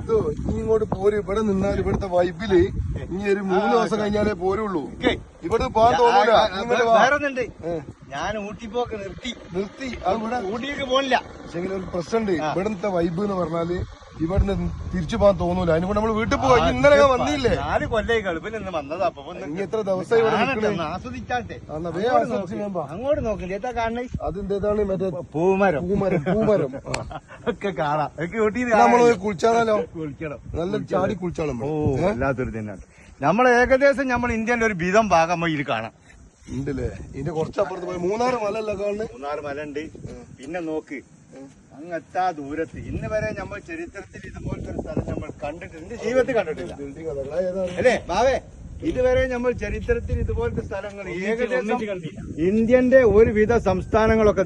മുത്തു ഇനി ഇങ്ങോട്ട് പോര്. ഇവിടെ നിന്നാൽ ഇവിടുത്തെ വൈബില് ഇനി ഒരു 3 ദിവസം കഴിഞ്ഞാലേ പോരുള്ളൂ. ഇവിടെ പോകാൻ തോന്നൂല. വേറൊന്നുണ്ട്, ഞാൻ ഊട്ടിപ്പോക്ക് നിർത്തി. അത് ഇവിടെ ഊട്ടിക്ക് പോണില്ല. പക്ഷെ ഒരു പ്രശ്നമുണ്ട്. ഇവിടുത്തെ വൈബ് എന്ന് പറഞ്ഞാല് ഇവിടുന്ന് തിരിച്ചു പോകാൻ തോന്നൂല. അതിനുകൊണ്ട് നമ്മള് വീട്ടിൽ പോയി. ഇന്നലെ വന്നില്ലേ? 4 കൊല്ലായി ഗൾഫിൽ നിന്ന് വന്നതാ. അപ്പൊ ഇനി എത്ര ദിവസമായി ഇവിടെ നിൽക്കണേ? ആസ്വദിച്ചാട്ടെ. അങ്ങോട്ട് നോക്കില്ല, ഏതാ കാണണേ? അതിന്റേതാണ് മറ്റേ പൂമരം പൂമരം ഒക്കെ കാണാം. നമ്മള് കുളിച്ചാലോ? കുളിക്കണം, നല്ല ചാടി കുളിച്ചാലോ? വല്ലാത്തൊരു തന്നെയാണ്. നമ്മൾ ഏകദേശം നമ്മൾ ഇന്ത്യന്റെ ഒരു വിധം ഭാഗം ഇതിൽ കാണാം. ഉണ്ടല്ലേ? ഇതിന്റെ കുറച്ചപ്പുറത്ത് പോയി 3 മല അല്ല കാണുന്നത്? 3 മല ഉണ്ട്. പിന്നെ നോക്ക്, അങ്ങെത്താ ദൂരത്ത് ഇന്ന് വരെ നമ്മൾ ചരിത്രത്തിൽ ഇതുപോലത്തെ ഒരു സ്ഥലം നമ്മൾ കണ്ടിട്ടുണ്ട്, ജീവിതത്തിൽ കണ്ടിട്ടില്ല അല്ലേ ബാവേ? ഇതുവരെ നമ്മൾ ചരിത്രത്തിൽ ഇതുപോലത്തെ സ്ഥലങ്ങൾ ഏകദേശം ഇന്ത്യന്റെ ഒരുവിധ സംസ്ഥാനങ്ങളൊക്കെ